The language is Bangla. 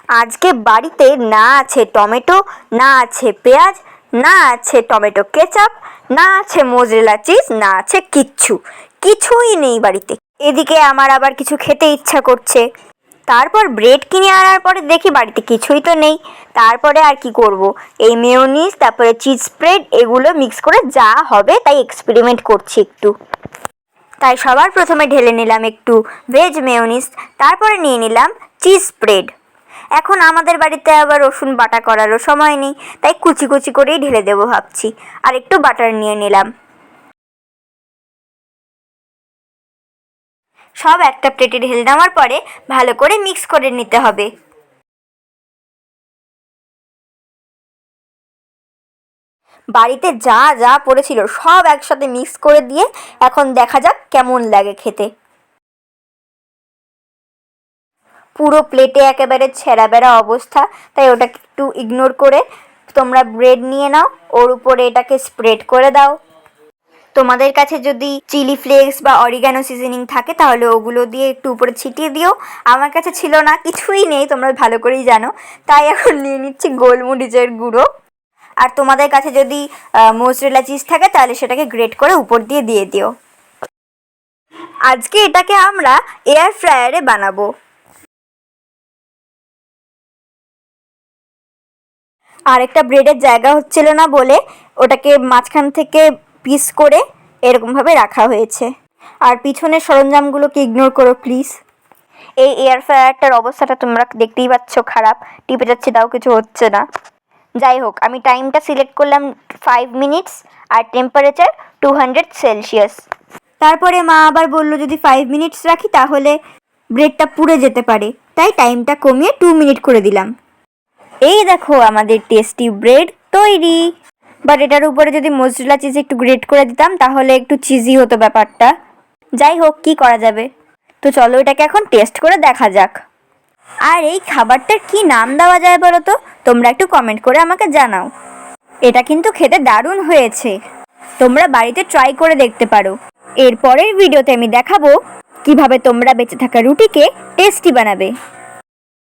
আজকে বাড়িতে না আছে টমেটো, না আছে পেঁয়াজ, না আছে টমেটো কেচাপ, না আছে মোজরেলা চিজ, না আছে কিছুই নেই বাড়িতে। এদিকে আমার আবার কিছু খেতে ইচ্ছা করছে। তারপর ব্রেড কিনে আনার পরে দেখি বাড়িতে কিছুই তো নেই। তারপরে আর কি করব, এই মেয়োনিজ তারপরে চিজ স্প্রেড এগুলো মিক্স করে যা হবে তাই এক্সপেরিমেন্ট করছি একটু। তাই সবার প্রথমে ঢেলে নিলাম একটু ভেজ মেয়োনিজ, তারপরে নিয়ে নিলাম চিজ স্প্রেড। এখন আমাদের বাড়িতে আবার রসুন বাটা করারও সময় নেই, তাই কুচি কুচি করেই ঢেলে দেবো ভাবছি। আর একটু বাটার নিয়ে নিলাম। সব একটা প্লেটে ঢেলে নেওয়ার পরে ভালো করে মিক্স করে নিতে হবে। বাড়িতে যা যা পড়েছিল সব একসাথে মিক্স করে দিয়ে এখন দেখা যাক কেমন লাগে খেতে। পুরো প্লেটে একেবারে ছেঁড়া বেড়া অবস্থা, তাই ওটাকে একটু ইগনোর করে তোমরা ব্রেড নিয়ে নাও, ওর উপরে এটাকে স্প্রেড করে দাও। তোমাদের কাছে যদি চিলি ফ্লেক্স বা অরিগানো সিজনিং থাকে তাহলে ওগুলো দিয়ে একটু উপরে ছিটিয়ে দিও। আমার কাছে ছিল না, কিছুই নেই, তোমরা ভালো করেই জানো, তাই এখন নিয়ে নিচ্ছি গোলমরিচের গুঁড়ো। আর তোমাদের কাছে যদি মোজরেলা চিজ থাকে তাহলে সেটাকে গ্রেট করে উপর দিয়ে দিও। আজকে এটাকে আমরা এয়ার ফ্রায়ারে বানাবো। আরেকটা ব্রেডের জায়গা হচ্ছিল না বলে ওটাকে মাঝখান থেকে পিস করে এরকমভাবে রাখা হয়েছে। আর পিছনের সরঞ্জামগুলোকে ইগনোর করো প্লিজ। এই এয়ার ফ্রায়ারটার অবস্থাটা তোমরা দেখতেই পাচ্ছ, খারাপ, টিপে যাচ্ছে তাও কিছু হচ্ছে না। যাই হোক, আমি টাইমটা সিলেক্ট করলাম 5 মিনিটস আর টেম্পারেচার 200 সেলসিয়াস। তারপরে মা আবার বললো যদি 5 মিনিটস রাখি তাহলে ব্রেডটা পুড়ে যেতে পারে, তাই টাইমটা কমিয়ে 2 মিনিট করে দিলাম। এই দেখো আমাদের টেস্টি ব্রেড তৈরি। বাট এটার উপরে যদি মোজরেলা চিজ একটু গ্রেট করে দিতাম তাহলে একটু চিজি হতো ব্যাপারটা। যাই হোক, কি করা যাবে। তো চলো এটাকে এখন টেস্ট করে দেখা যাক। আর এই খাবারটার কি নাম দেওয়া যায় বলো তো, তোমরা একটু কমেন্ট করে আমাকে জানাও। এটা কিন্তু খেতে দারুণ হয়েছে, তোমরা বাড়িতে ট্রাই করে দেখতে পারো। এর পরের ভিডিওতে আমি দেখাবো কিভাবে তোমরা বেঁচে থাকা রুটিকে টেস্টি বানাবে।